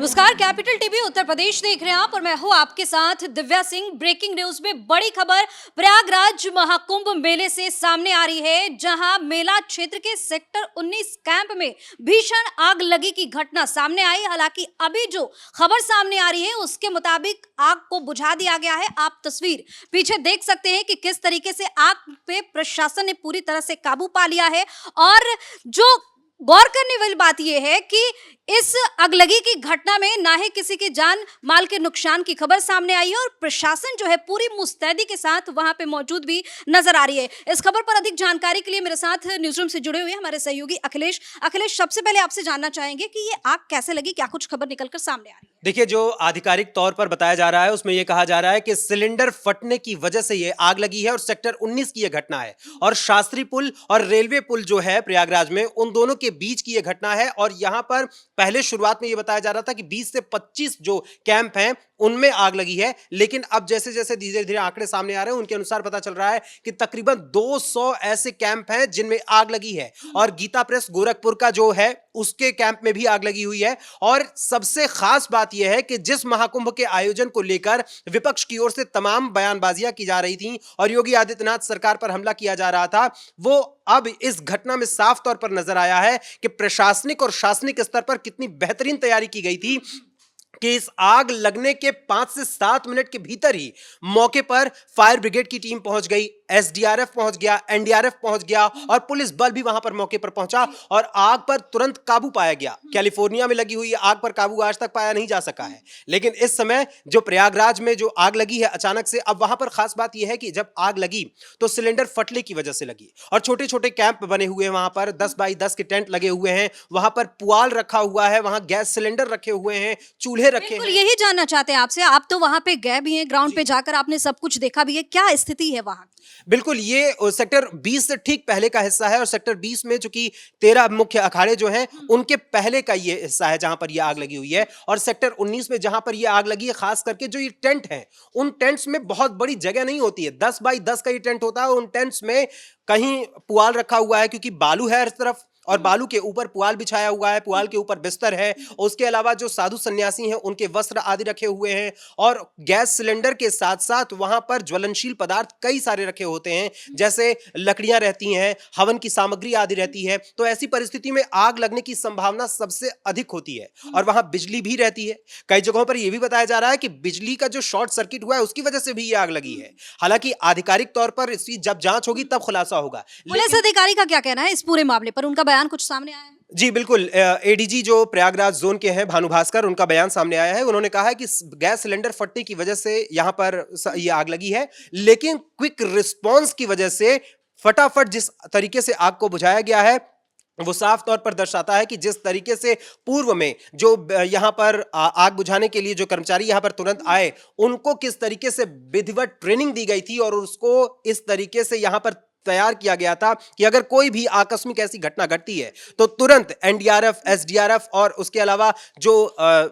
नमस्कार, capital TV Uttar Pradesh देख रहे हैं आप और मैं हूं आपके साथ दिव्या सिंह। ब्रेकिंग न्यूज में बड़ी खबर प्रयागराज महाकुंभ मेले से सामने आ रही है, जहां मेला क्षेत्र के सेक्टर 19 कैंप में भीषण आग लगी की घटना सामने आई। हालांकि अभी जो खबर सामने आ रही है उसके मुताबिक आग को बुझा दिया गया है। आप तस्वीर पीछे देख सकते हैं कि किस तरीके से आग पे प्रशासन ने पूरी तरह से काबू पा लिया है। और जो गौर करने वाली बात यह है कि इस अगलगी की घटना में ना ही किसी की जान माल के नुकसान की खबर सामने आई है और प्रशासन जो है पूरी मुस्तैदी के साथ वहां पे मौजूद भी नजर आ रही है। इस खबर पर अधिक जानकारी के लिए मेरे साथ न्यूज रूम से जुड़े हुए हमारे सहयोगी अखिलेश। सबसे पहले आपसे जानना चाहेंगे कि ये आग कैसे लगी, क्या कुछ खबर निकलकर सामने आ रही है? देखिए, जो आधिकारिक तौर पर बताया जा रहा है उसमें यह कहा जा रहा है कि सिलेंडर फटने की वजह से यह आग लगी है और सेक्टर 19 की यह घटना है। और शास्त्री पुल और रेलवे पुल जो है प्रयागराज में, उन दोनों के बीच की यह घटना है। और यहां पर पहले शुरुआत में यह बताया जा रहा था कि 20 से 25 जो कैंप हैं उनमें आग लगी है, लेकिन अब जैसे जैसे धीरे धीरे आंकड़े सामने आ रहे हैं उनके अनुसार पता चल रहा है कि तकरीबन 200 ऐसे कैंप हैं जिनमें आग लगी है। और गीता प्रेस गोरखपुर का जो है उसके कैंप में भी आग लगी हुई है। और सबसे खास बात यह है कि जिस महाकुंभ के आयोजन को लेकर विपक्ष की ओर से तमाम बयानबाजियां की जा रही थी और योगी आदित्यनाथ सरकार पर हमला किया जा रहा था, वो अब इस घटना में साफ तौर पर नजर आया है कि प्रशासनिक और शासनिक स्तर पर कितनी बेहतरीन तैयारी की गई थी कि इस आग लगने के 5 से 7 मिनट के भीतर ही मौके पर फायर ब्रिगेड की टीम पहुंच गई, एसडीआरएफ पहुंच गया, एनडीआरएफ पहुंच गया और पुलिस बल भी वहां पर मौके पर पहुंचा और आग पर तुरंत काबू पाया गया। कैलिफोर्निया में लगी हुई आग पर काबू आज तक पाया नहीं जा सका है, लेकिन इस समय जो प्रयागराज में जो आग लगी है अचानक से, अब वहां पर खास बात यह है कि जब आग लगी तो सिलेंडर फटने की वजह से लगी और छोटे छोटे कैंप बने हुए हैं, वहां पर 10 बाई 10 के टेंट लगे हुए हैं, वहां पर पुआल रखा हुआ है, वहां गैस सिलेंडर रखे हुए हैं, चूल्हे रखे हैं। यही जानना चाहते हैं आपसे, आप तो वहां पे गए भी हैं, ग्राउंड पे जाकर आपने सब कुछ देखा भी है, क्या स्थिति है वहां? बिल्कुल, ये सेक्टर 20 से ठीक पहले का हिस्सा है और सेक्टर 20 में चूंकि 13 मुख्य अखाड़े जो हैं उनके पहले का ये हिस्सा है जहां पर ये आग लगी हुई है। और सेक्टर 19 में जहां पर ये आग लगी है, खास करके जो ये टेंट हैं, उन टेंट्स में बहुत बड़ी जगह नहीं होती है, 10 बाई 10 का ये टेंट होता है। उन टेंट्स में कहीं पुआल रखा हुआ है क्योंकि बालू है हर तरफ और बालू के ऊपर पुआल बिछाया हुआ है, पुआल के ऊपर बिस्तर है। उसके अलावा जो साधु सन्यासी हैं उनके वस्त्र आदि रखे हुए हैं और गैस सिलेंडर के साथ साथ वहां पर ज्वलनशील पदार्थ कई सारे रखे होते हैं, जैसे लकड़ियां रहती हैं, हवन की सामग्री आदि रहती है। तो ऐसी परिस्थिति में आग लगने की संभावना सबसे अधिक होती है और वहां बिजली भी रहती है। कई जगहों पर यह भी बताया जा रहा है कि बिजली का जो शॉर्ट सर्किट हुआ है उसकी वजह से भी यह आग लगी है। हालांकि आधिकारिक तौर पर इसकी जब जांच होगी तब खुलासा होगा। पुलिस अधिकारी का क्या कहना है इस पूरे मामले पर? उनका बयान कुछ सामने आया है? जी बिल्कुल, एडीजी जो प्रयागराज जोन के हैं भानु भास्कर, उनका बयान सामने आया है। उन्होंने कहा है कि गैस सिलेंडर फटने की वजह से यहां पर ये आग लगी है, लेकिन क्विक रिस्पांस की वजह से फटाफट जिस तरीके से आग को बुझाया गया है वो साफ तौर पर दर्शाता है कि जिस तरीके से पूर्व में जो यहां पर आग बुझाने के लिए जो कर्मचारी यहां पर तुरंत आए, उनको किस तरीके से विधिवत ट्रेनिंग दी गई थी और उसको इस तरीके से यहां पर तैयार किया गया था कि अगर कोई भी आकस्मिक ऐसी घटना घटती है तो तुरंत एनडीआरएफ, एसडीआरएफ और उसके अलावा जो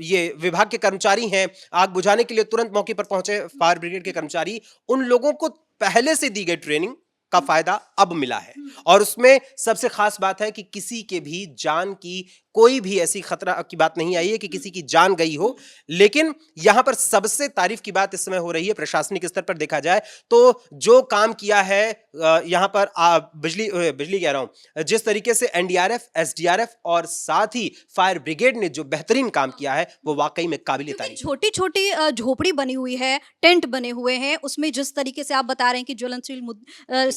ये विभाग के कर्मचारी हैं आग बुझाने के लिए तुरंत मौके पर पहुंचे, फायर ब्रिगेड के कर्मचारी, उन लोगों को पहले से दी गई ट्रेनिंग का फायदा अब मिला है। और उसमें सबसे खास बात है कि किसी के भी जान की कोई भी ऐसी खतरा की बात नहीं आई है कि किसी की जान गई हो। लेकिन यहां पर सबसे तारीफ की बात इस समय हो रही है, प्रशासनिक स्तर पर देखा जाए तो जो काम किया है यहां पर बिजली कह रहा हूं, जिस तरीके से एनडीआरएफ, एसडीआरएफ और साथ ही फायर ब्रिगेड ने जो बेहतरीन काम किया है वो वाकई में काबिल तारीफ। छोटी छोटी झोपड़ी बनी हुई है, टेंट बने हुए हैं, उसमें जिस तरीके से आप बता रहे हैं कि ज्वलनशील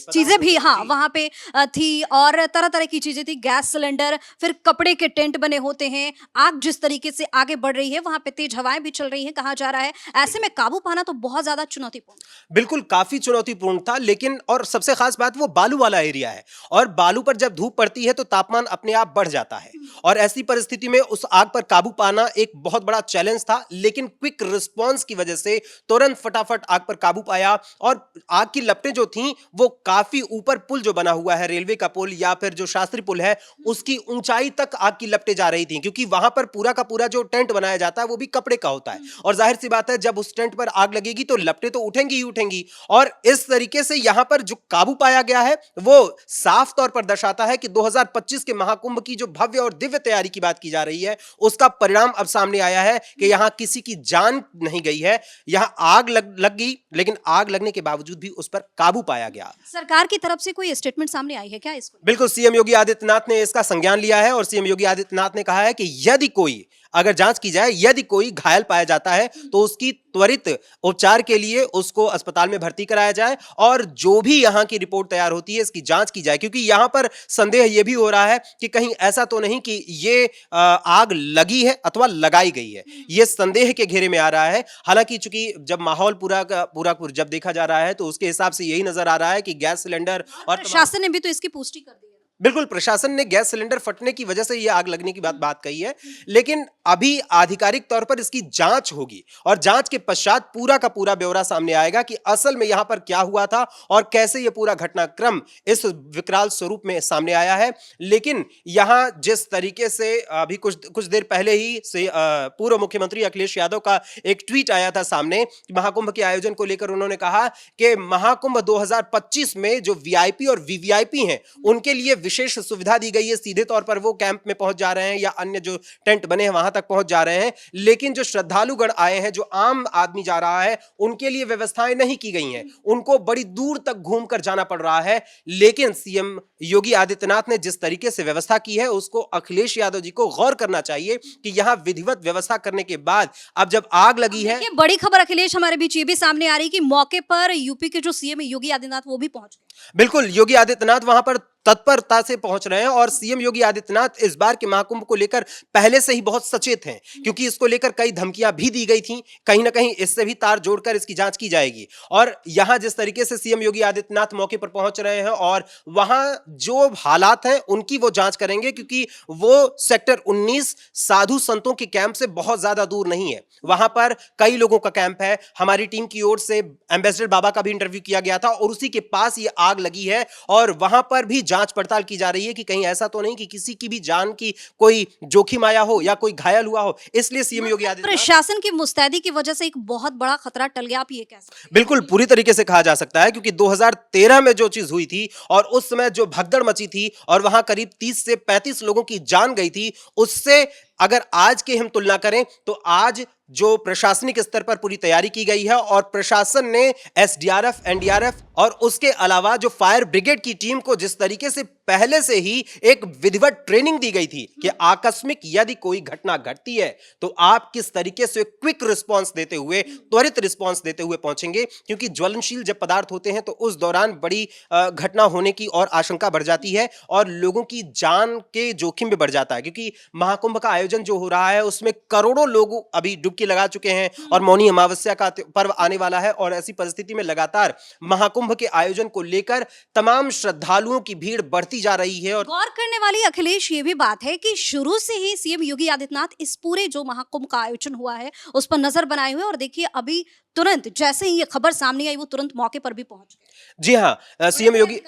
चीजें भी वहां पे थी और तरह तरह की चीजें थी, गैस सिलेंडर, फिर कपड़े के टेंट बने होते हैं। आग जिस तरीके से आगे बढ़ रही है, वहां पे तेज हवाएं भी चल रही हैं कहा जा रहा है। ऐसे में काबू पाना तो बहुत ज्यादा चुनौतीपूर्ण। बिल्कुल, काफी चुनौतीपूर्ण था, लेकिन और सबसे खास बात वो बालू वाला एरिया है और बालू पर जब धूप पड़ती है तो तापमान अपने आप बढ़ जाता है और ऐसी परिस्थिति में उस आग पर काबू पाना एक बहुत बड़ा चैलेंज था। लेकिन क्विक रिस्पांस की वजह से तुरंत फटाफट आग पर काबू पाया और आग की लपटें जो थीं वो काफी ऊपर, पुल जो बना हुआ है रेलवे का पुल या फिर जो शास्त्री पुल है उसकी ऊंचाई तक आग की लपटे जा रही थी, क्योंकि वहां पर पूरा का पूरा जो टेंट बनाया जाता है वो भी कपड़े का होता है, और जाहिर सी बात है जब उस टेंट पर आग लगेगी तो लपटे तो उठेंगी ही उठेंगी। और इस तरीके से यहां पर जो काबू पाया गया है वो साफ तौर पर दर्शाता है कि 2025 के महाकुंभ की जो भव्य और दिव्य तैयारी की बात की जा रही है उसका परिणाम अब सामने आया है कि यहां किसी की जान नहीं गई है, यहां आग लग गई, लेकिन आग लगने के बावजूद भी उस पर काबू पाया गया। सरकार की तरफ से कोई स्टेटमेंट सामने आई है क्या इसको? बिल्कुल, सीएम योगी आदित्यनाथ ने इसका संज्ञान लिया है और सीएम योगी आदित्यनाथ ने कहा है कि यदि कोई, अगर जांच की जाए, यदि कोई घायल पाया जाता है तो उसकी त्वरित उपचार के लिए उसको अस्पताल में भर्ती कराया जाए और जो भी यहां की रिपोर्ट तैयार होती है इसकी जांच की जाए, क्योंकि यहां पर संदेह यह भी हो रहा है कि कहीं ऐसा तो नहीं कि ये आग लगी है अथवा लगाई गई है, ये संदेह के घेरे में आ रहा है। हालांकि चूंकि जब माहौल पूरा का पूरा जब देखा जा रहा है तो उसके हिसाब से यही नजर आ रहा है कि गैस सिलेंडर और प्रशासन ने भी तो इसकी पुष्टि कर दी है। बिल्कुल, प्रशासन ने गैस सिलेंडर फटने की वजह से यह आग लगने की बात कही है, लेकिन अभी आधिकारिक तौर पर इसकी जांच होगी और जांच के पश्चात पूरा का पूरा ब्यौरा सामने आएगा कि असल में यहां पर क्या हुआ था और कैसे यह पूरा घटनाक्रम इस विकराल स्वरूप में सामने आया है। लेकिन यहां जिस तरीके से अभी कुछ देर पहले ही से पूर्व मुख्यमंत्री अखिलेश यादव का एक ट्वीट आया था सामने, महाकुंभ के आयोजन को लेकर उन्होंने कहा कि महाकुंभ 2025 में जो वीआईपी और वीवीआईपी हैं उनके लिए विशेष सुविधा दी गई है, सीधे तौर पर वो कैंप में पहुंच जा रहे हैं या अन्य जो टेंट बने हैं वहां तक पहुंच जा रहे हैं, लेकिन जो श्रद्धालुगण आए हैं, जो आम आदमी जा रहा है, उनके लिए व्यवस्थाएं नहीं की गई हैं, उनको बड़ी दूर तक घूमकर जाना पड़ रहा है। लेकिन सीएम योगी आदित्यनाथ ने जिस तरीके से व्यवस्था की है उसको अखिलेश यादव जी को गौर करना चाहिए कि यहां विधिवत व्यवस्था करने के बाद अब जब आग लगी है। ये बड़ी खबर अखिलेश हमारे बीच ये भी सामने आ रही कि मौके पर यूपी के जो सीएम योगी आदित्यनाथ वो भी पहुंच गए। बिल्कुल, योगी आदित्यनाथ वहां पर तत्परता से पहुंच रहे हैं और सीएम योगी आदित्यनाथ इस बार के महाकुंभ को लेकर पहले से ही बहुत सचेत हैं, क्योंकि इसको लेकर कई धमकियां भी दी गई थी, कहीं ना कहीं इससे भी तार जोड़कर इसकी जांच की जाएगी। और यहां जिस तरीके से सीएम योगी आदित्यनाथ मौके पर पहुंच रहे हैं और वहां जो हालात हैं उनकी वो जांच करेंगे, क्योंकि वो सेक्टर 19 साधु संतों के कैंप से बहुत ज्यादा दूर नहीं है, वहां पर कई लोगों का कैंप है। हमारी टीम की ओर से एम्बेसडर बाबा का भी इंटरव्यू किया गया था और उसी के पास ये आग लगी है और वहां पर भी जांच पड़ताल की जा रही है कि कहीं ऐसा तो नहीं कि किसी की भी जान की कोई जोखिम आया हो या कोई घायल हुआ हो। इसलिए सीएम योगी आदित्यनाथ, प्रशासन की मुस्तैदी की वजह से एक बहुत बड़ा खतरा टल गया, आप ये कह सकते हैं? बिल्कुल पूरी तरीके से कहा जा सकता है, क्योंकि 2013 में जो चीज हुई थी और उस समय जो भगदड़ मची थी और वहां करीब 30 से 35 लोगों की जान गई थी, उससे अगर आज के हम तुलना करें तो आज जो प्रशासनिक स्तर पर पूरी तैयारी की गई है और प्रशासन ने एसडीआरएफ, एनडीआरएफ और उसके अलावा जो फायर ब्रिगेड की टीम को जिस तरीके से पहले से ही एक विधिवत ट्रेनिंग दी गई थी कि आकस्मिक यदि कोई घटना घटती है तो आप किस तरीके से क्विक रिस्पांस देते हुए, त्वरित रिस्पांस देते हुए पहुंचेंगे, क्योंकि ज्वलनशील जब पदार्थ होते हैं तो उस दौरान बड़ी घटना होने की और आशंका बढ़ जाती है और लोगों की जान के जोखिम में बढ़ जाता है। क्योंकि महाकुंभ का आयोजन जो हो रहा है उसमें करोड़ों लोग अभी डुबकी लगा चुके हैं और मौनी अमावस्या का पर्व आने वाला है और ऐसी परिस्थिति में लगातार महाकुंभ के आयोजन को लेकर तमाम श्रद्धालुओं की भीड़ बढ़ती जा रही है। और गौर करने वाली अखिलेश ये भी बात है कि शुरू से ही सीएम योगी आदित्यनाथ इस पूरे जो महाकुंभ का आयोजन हुआ है उस पर नजर बनाए हुए, और देखिए अभी तुरंत जैसे ही ये खबर सामने आई वो तुरंत मौके पर भी पहुंच गए। जी हाँ, सीएम योगी,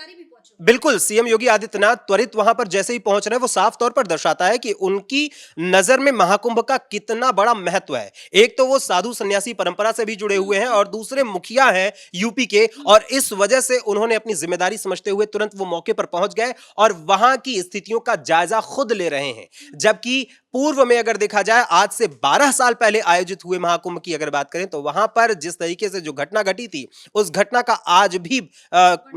बिल्कुल सीएम योगी आदित्यनाथ त्वरित वहां पर जैसे ही पहुंच रहे हैं वो साफ तौर पर दर्शाता है कि उनकी नजर में महाकुंभ का कितना बड़ा महत्व है। एक तो वो साधु सन्यासी परंपरा से भी जुड़े हुए हैं और दूसरे मुखिया हैं यूपी के, और इस वजह से उन्होंने अपनी जिम्मेदारी समझते हुए तुरंत वो मौके पर पहुंच गए और वहां की स्थितियों का जायजा खुद ले रहे हैं। जबकि पूर्व में अगर देखा जाए आज से 12 साल पहले आयोजित हुए महाकुंभ की अगर बात करें तो वहां पर जिस तरीके से जो घटना घटी थी उस घटना का आज भी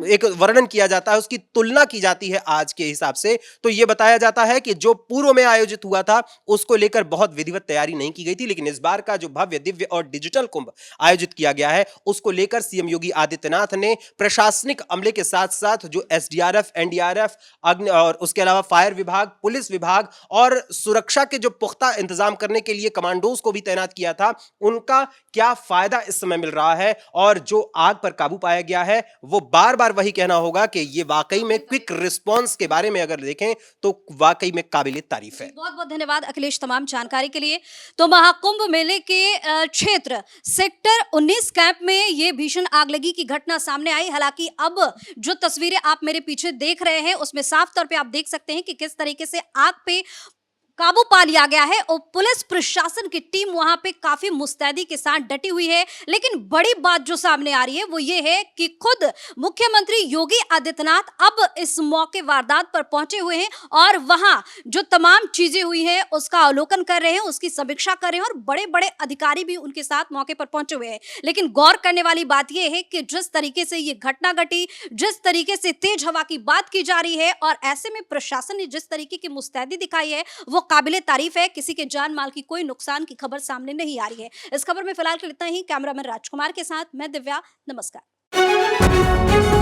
एक वर्णन किया जाता है, उसकी तुलना की जाती है आज के हिसाब से, तो यह बताया जाता है कि जो पूर्व में आयोजित हुआ था उसको लेकर बहुत विधिवत तैयारी नहीं की गई थी, लेकिन इस बार का जो भव्य दिव्य और डिजिटल कुंभ आयोजित किया गया है उसको लेकर सीएम योगी आदित्यनाथ ने प्रशासनिक अमले के साथ साथ जो एसडीआरएफ, एनडीआरएफ, अग्नि और उसके अलावा फायर विभाग, पुलिस विभाग और सुरक्षा के जो पुख्ता इंतजाम करने के लिए कमांडोज को भी तैनात किया था, उनका क्या फायदा इस समय मिल रहा है और जो आग पर काबू पाया गया है वो बार बार वही कहना होगा कि ये वाकई में क्विक रिस्पांस के बारे में अगर देखें तो वाकई में काबिल तारीफ है। बहुत बहुत धन्यवाद अखिलेश तमाम जानकारी के लिए। तो महाकुंभ मेले के क्षेत्र सेक्टर 19 कैंप में ये भीषण आग लगी की घटना सामने आई। हालांकि अब जो तस्वीरें आप मेरे पीछे देख रहे हैं उसमें साफ तौर पे आप देख सकते हैं कि किस तरीके से आग पे काबू पा लिया गया है और पुलिस प्रशासन की टीम वहां पे काफी मुस्तैदी के साथ डटी हुई है। लेकिन बड़ी बात जो सामने आ रही है वो ये है कि खुद मुख्यमंत्री योगी आदित्यनाथ अब इस मौके वारदात पर पहुंचे हुए हैं और वहां जो तमाम चीजें हुई हैं उसका अवलोकन कर रहे हैं, उसकी समीक्षा कर रहे हैं और बड़े बड़े अधिकारी भी उनके साथ मौके पर पहुंचे हुए हैं। लेकिन गौर करने वाली बात यह है कि जिस तरीके से ये घटना घटी, जिस तरीके से तेज हवा की बात की जा रही है और ऐसे में प्रशासन ने जिस तरीके की मुस्तैदी दिखाई है वो काबिले तारीफ है। किसी के जान माल की कोई नुकसान की खबर सामने नहीं आ रही है। इस खबर में फिलहाल के लिए इतना ही। कैमरामैन राजकुमार के साथ मैं दिव्या, नमस्कार।